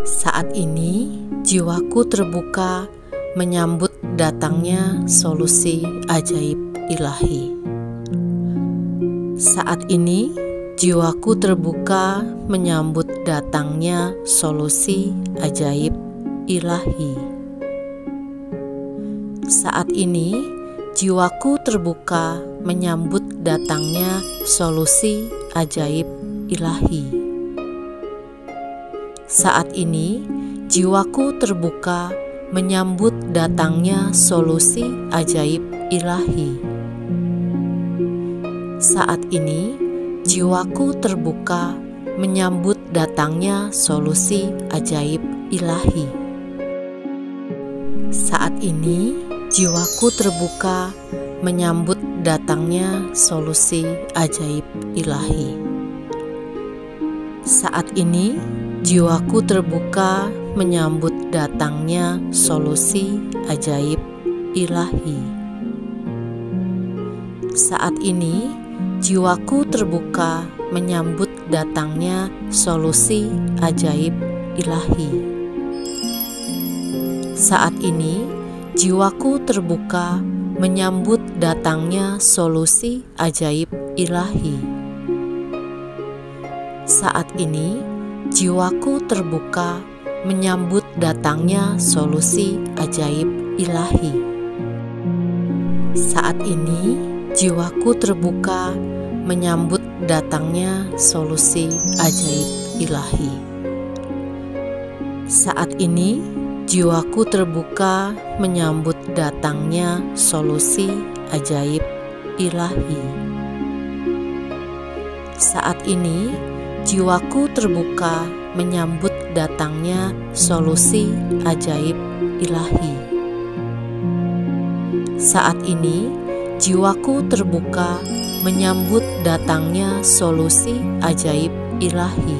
Saat ini jiwaku terbuka menyambut datangnya solusi ajaib ilahi. Saat ini jiwaku terbuka menyambut datangnya solusi ajaib ilahi. Saat ini jiwaku terbuka menyambut datangnya solusi ajaib ilahi. Saat ini jiwaku terbuka menyambut datangnya solusi ajaib ilahi. Saat ini jiwaku terbuka menyambut datangnya solusi ajaib ilahi. Saat ini jiwaku terbuka menyambut datangnya solusi ajaib ilahi. Saat ini jiwaku terbuka menyambut datangnya solusi ajaib ilahi. Saat ini jiwaku terbuka menyambut datangnya solusi ajaib ilahi. Saat ini jiwaku terbuka menyambut datangnya solusi ajaib ilahi. Saat ini jiwaku terbuka menyambut datangnya solusi ajaib ilahi. Saat ini jiwaku terbuka menyambut datangnya solusi ajaib ilahi. Saat ini jiwaku terbuka menyambut datangnya solusi ajaib ilahi. Saat ini jiwaku terbuka menyambut datangnya solusi ajaib ilahi. Saat ini jiwaku terbuka menyambut datangnya solusi ajaib ilahi.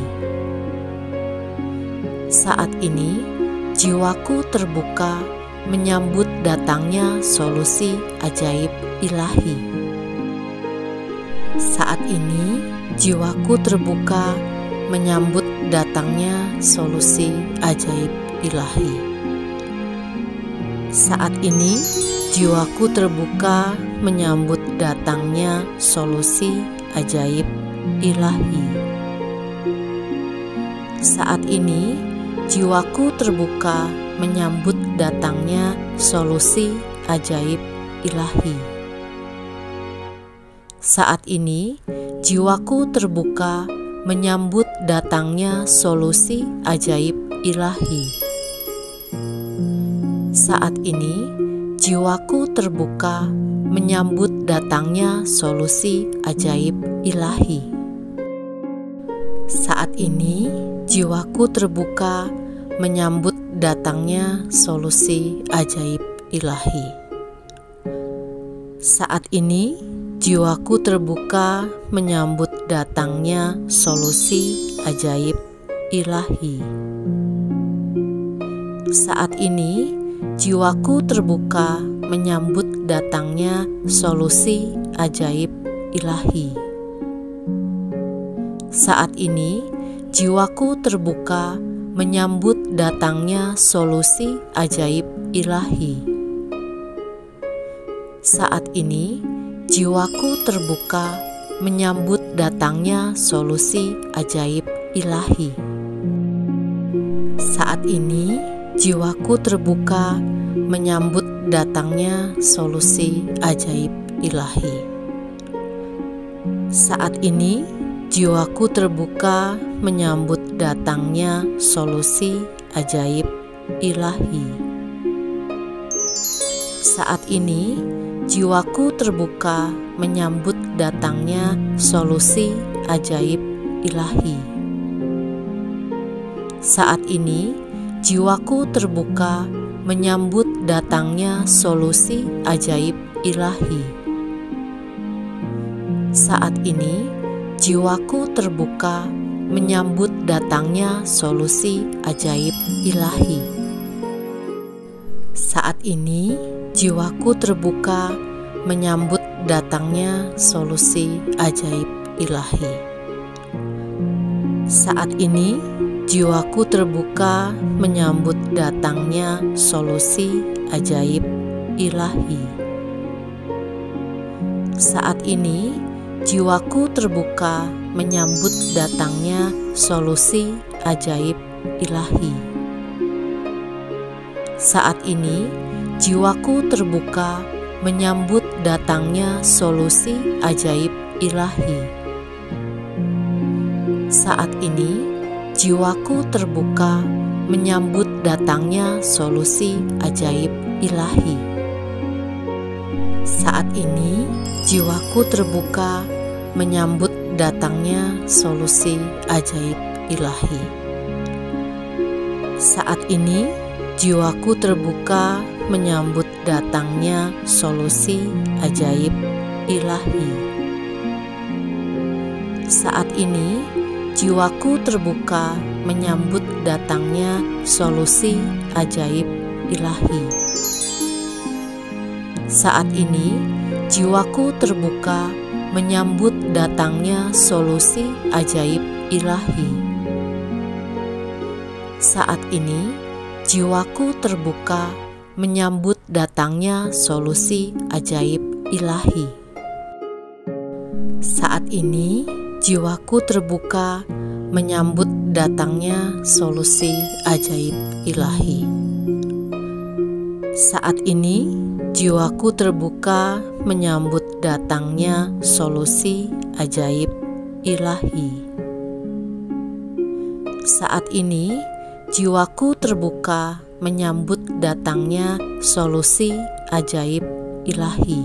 Saat ini jiwaku terbuka menyambut datangnya solusi ajaib ilahi. Saat ini jiwaku terbuka menyambut datangnya solusi ajaib ilahi. Saat ini jiwaku terbuka menyambut datangnya solusi ajaib ilahi. Saat ini jiwaku terbuka menyambut datangnya solusi ajaib ilahi. Saat ini jiwaku terbuka menyambut datangnya solusi ajaib ilahi. Saat ini jiwaku terbuka menyambut datangnya solusi ajaib ilahi. Saat ini jiwaku terbuka menyambut datangnya solusi ajaib ilahi. Saat ini jiwaku terbuka menyambut datangnya solusi ajaib ilahi. Saat ini jiwaku terbuka menyambut datangnya solusi ajaib ilahi. Saat ini jiwaku terbuka menyambut datangnya solusi ajaib ilahi. Saat ini jiwaku terbuka menyambut datangnya solusi ajaib ilahi. Saat ini jiwaku terbuka menyambut datangnya solusi ajaib ilahi. Saat ini jiwaku terbuka menyambut datangnya solusi ajaib ilahi. Saat ini jiwaku terbuka menyambut datangnya solusi ajaib ilahi. Saat ini jiwaku terbuka menyambut datangnya solusi ajaib ilahi. Saat ini jiwaku terbuka menyambut datangnya solusi ajaib ilahi. Saat ini jiwaku terbuka menyambut datangnya solusi ajaib ilahi. Saat ini jiwaku terbuka menyambut datangnya solusi ajaib ilahi. Saat ini, jiwaku terbuka menyambut datangnya solusi ajaib ilahi. Saat ini, jiwaku terbuka menyambut datangnya solusi ajaib ilahi. Saat ini, jiwaku terbuka menyambut datangnya solusi ajaib ilahi. Saat ini, jiwaku terbuka menyambut datangnya solusi ajaib ilahi. Saat ini, jiwaku terbuka menyambut datangnya solusi ajaib ilahi. Saat ini, jiwaku terbuka menyambut datangnya solusi ajaib ilahi. Saat ini, jiwaku terbuka menyambut datangnya solusi ajaib ilahi. Saat ini, jiwaku terbuka menyambut datangnya solusi ajaib ilahi. Saat ini, jiwaku terbuka menyambut datangnya solusi ajaib ilahi. Saat ini, jiwaku terbuka menyambut datangnya solusi ajaib ilahi. Saat ini, jiwaku terbuka menyambut datangnya solusi ajaib ilahi.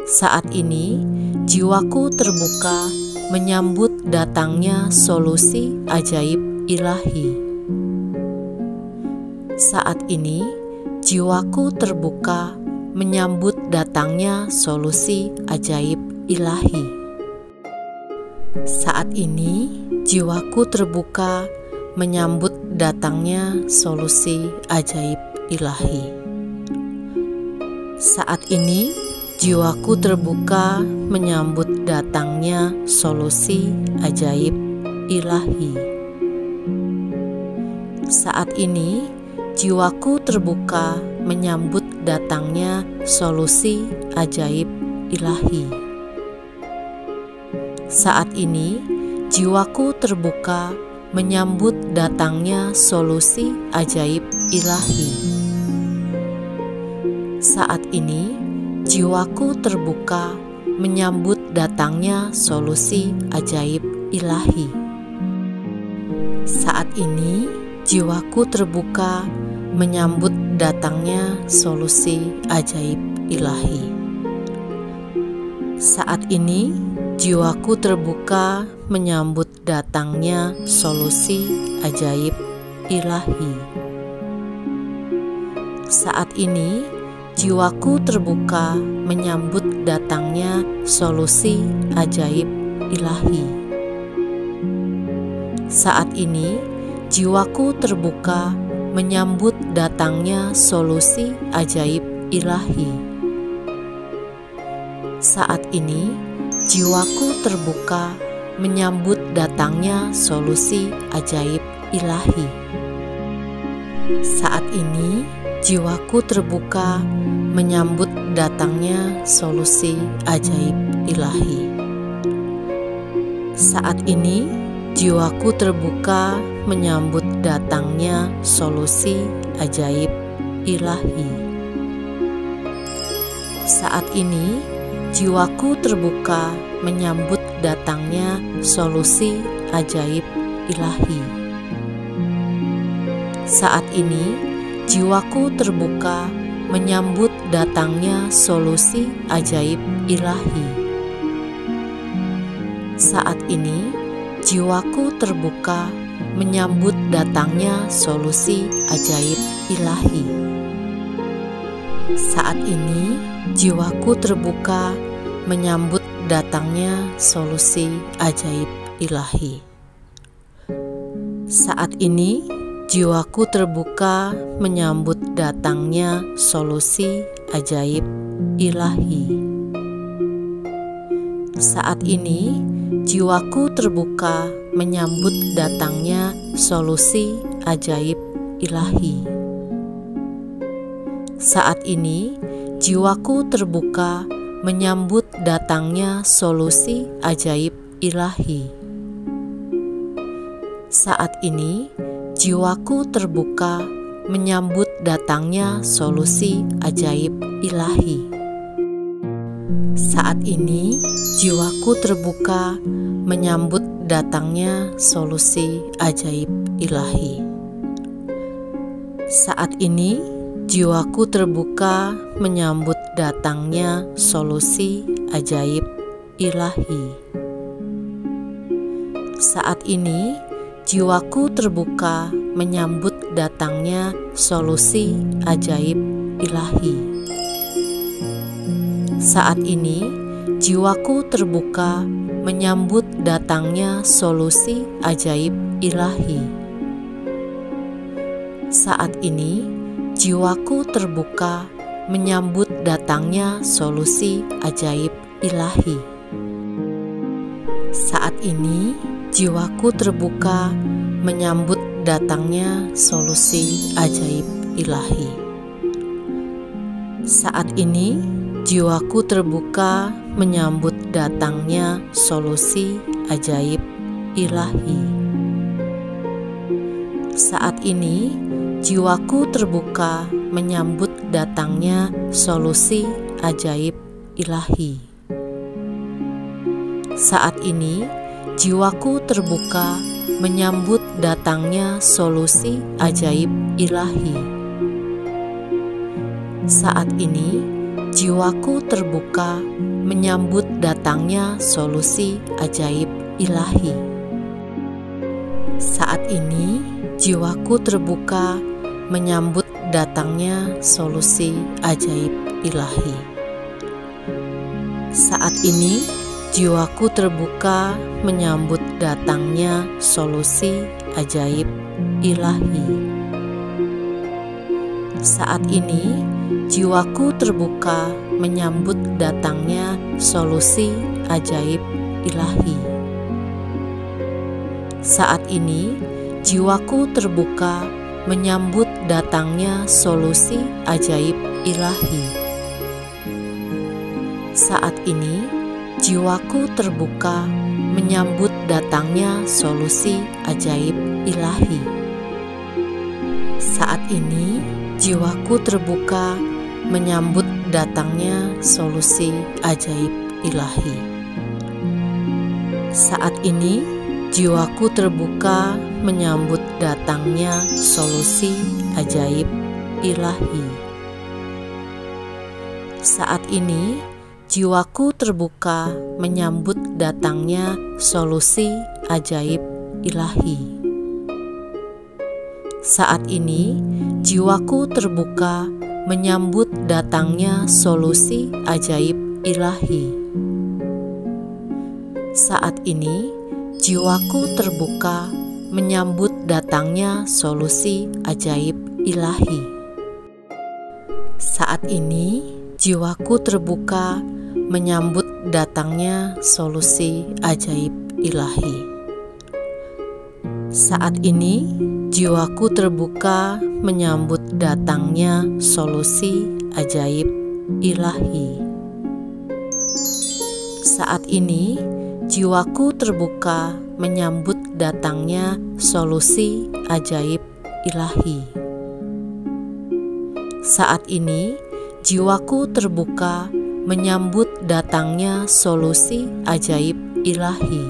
Saat ini, jiwaku terbuka menyambut datangnya solusi ajaib ilahi. Saat ini, jiwaku terbuka menyambut datangnya solusi ajaib ilahi. Saat ini, jiwaku terbuka menyambut datangnya solusi ajaib ilahi. Saat ini, jiwaku terbuka menyambut datangnya solusi ajaib ilahi. Saat ini, jiwaku terbuka menyambut datangnya solusi ajaib ilahi. Saat ini, jiwaku terbuka menyambut datangnya solusi ajaib ilahi. Saat ini, jiwaku terbuka menyambut datangnya solusi ajaib ilahi. Saat ini, jiwaku terbuka menyambut datangnya solusi ajaib ilahi. Saat ini, jiwaku terbuka menyambut datangnya solusi ajaib ilahi. Saat ini, jiwaku terbuka menyambut datangnya solusi ajaib ilahi. Saat ini, jiwaku terbuka menyambut datangnya solusi ajaib ilahi. Saat ini, jiwaku terbuka menyambut datangnya solusi ajaib ilahi. Saat ini, jiwaku terbuka menyambut datangnya solusi ajaib ilahi. Saat ini, jiwaku terbuka menyambut datangnya solusi ajaib ilahi. Saat ini, jiwaku terbuka menyambut datangnya solusi ajaib ilahi. Saat ini, jiwaku terbuka menyambut datangnya solusi ajaib ilahi. Saat ini, jiwaku terbuka menyambut datangnya solusi ajaib ilahi. Saat ini, jiwaku terbuka menyambut datangnya solusi ajaib ilahi. Saat ini, jiwaku terbuka menyambut datangnya solusi ajaib ilahi. Saat ini, jiwaku terbuka menyambut datangnya solusi ajaib ilahi. Saat ini, jiwaku terbuka menyambut datangnya solusi ajaib ilahi. Saat ini, jiwaku terbuka menyambut datangnya solusi ajaib ilahi. Saat ini, jiwaku terbuka menyambut datangnya solusi ajaib ilahi. Saat ini, jiwaku terbuka menyambut datangnya solusi ajaib ilahi. Saat ini, jiwaku terbuka menyambut datangnya solusi ajaib ilahi. Saat ini, jiwaku terbuka menyambut datangnya solusi ajaib ilahi. Saat ini, jiwaku terbuka menyambut datangnya solusi ajaib ilahi. Saat ini, jiwaku terbuka menyambut datangnya solusi ajaib ilahi. Saat ini, jiwaku terbuka menyambut datangnya solusi ajaib ilahi. Saat ini, jiwaku terbuka menyambut datangnya solusi ajaib ilahi. Saat ini, jiwaku terbuka menyambut datangnya solusi ajaib ilahi. Saat ini, jiwaku terbuka menyambut datangnya solusi ajaib ilahi. Saat ini, jiwaku terbuka menyambut datangnya solusi ajaib ilahi. Saat ini, jiwaku terbuka menyambut datangnya solusi ajaib ilahi. Saat ini, jiwaku terbuka menyambut datangnya solusi ajaib ilahi. Saat ini, jiwaku terbuka menyambut datangnya solusi ajaib ilahi. Saat ini, jiwaku terbuka menyambut datangnya solusi ajaib ilahi. Saat ini, jiwaku terbuka menyambut datangnya solusi ajaib ilahi. Saat ini, jiwaku terbuka menyambut datangnya solusi ajaib ilahi. Saat ini, jiwaku terbuka menyambut datangnya solusi ajaib ilahi. Saat ini, jiwaku terbuka menyambut datangnya solusi ajaib ilahi. Saat ini, jiwaku terbuka menyambut datangnya solusi ajaib ilahi. Saat ini, jiwaku terbuka menyambut datangnya solusi ajaib ilahi. Saat ini, jiwaku terbuka menyambut datangnya solusi ajaib ilahi. Saat ini, jiwaku terbuka menyambut datangnya solusi ajaib ilahi. Saat ini, jiwaku terbuka menyambut datangnya solusi ajaib ilahi.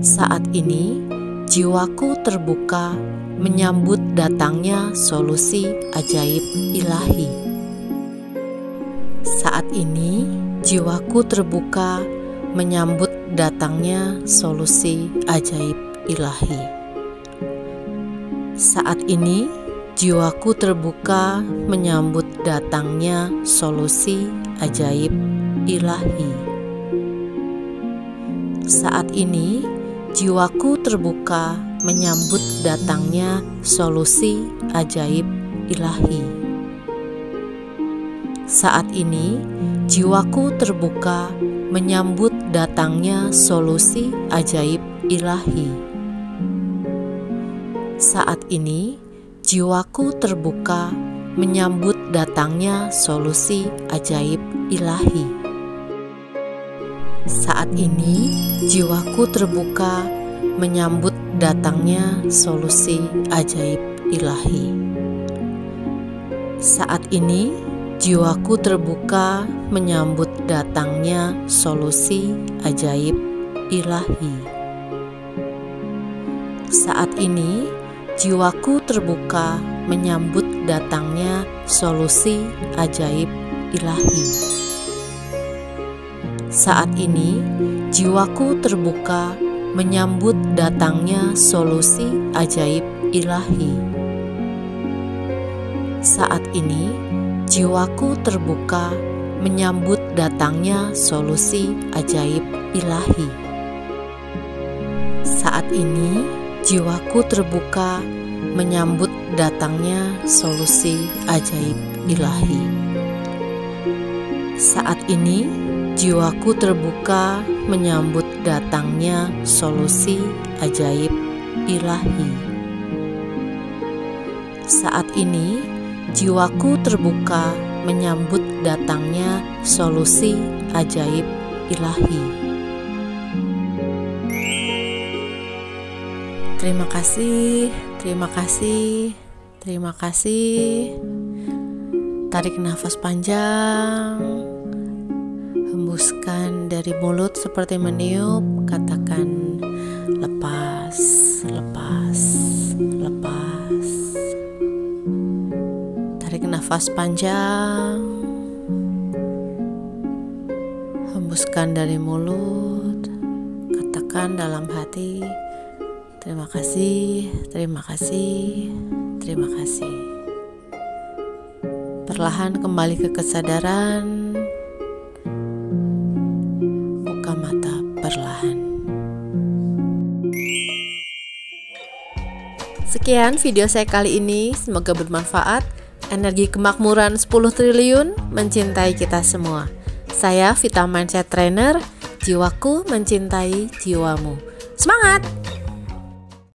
Saat ini, jiwaku terbuka menyambut datangnya solusi ajaib ilahi. Saat ini, jiwaku terbuka menyambut datangnya solusi ajaib ilahi. Saat ini, jiwaku terbuka menyambut datangnya solusi ajaib ilahi. Saat ini, jiwaku terbuka menyambut datangnya solusi ajaib ilahi. Saat ini, jiwaku terbuka menyambut datangnya solusi ajaib ilahi. Saat ini, jiwaku terbuka menyambut datangnya solusi ajaib ilahi. Saat ini, jiwaku terbuka menyambut datangnya solusi ajaib ilahi. Saat ini, jiwaku terbuka menyambut datangnya solusi ajaib ilahi. Saat ini, jiwaku terbuka menyambut datangnya solusi ajaib ilahi. Saat ini, jiwaku terbuka menyambut datangnya solusi ajaib ilahi. Saat ini, jiwaku terbuka menyambut datangnya solusi ajaib ilahi. Saat ini, jiwaku terbuka menyambut datangnya solusi ajaib ilahi. Saat ini, jiwaku terbuka menyambut datangnya solusi ajaib ilahi. Saat ini, jiwaku terbuka menyambut datangnya solusi ajaib ilahi. Terima kasih, terima kasih, terima kasih. Tarik nafas panjang, hembuskan dari mulut seperti meniup. Katakan lepas, lepas, lepas. Tarik nafas panjang, hembuskan dari mulut. Katakan dalam hati, terima kasih, terima kasih, terima kasih. Perlahan kembali ke kesadaran. Buka mata perlahan. Sekian video saya kali ini, semoga bermanfaat. Energi kemakmuran 10 triliun mencintai kita semua. Saya Vita Mindset Trainer, jiwaku mencintai jiwamu. Semangat!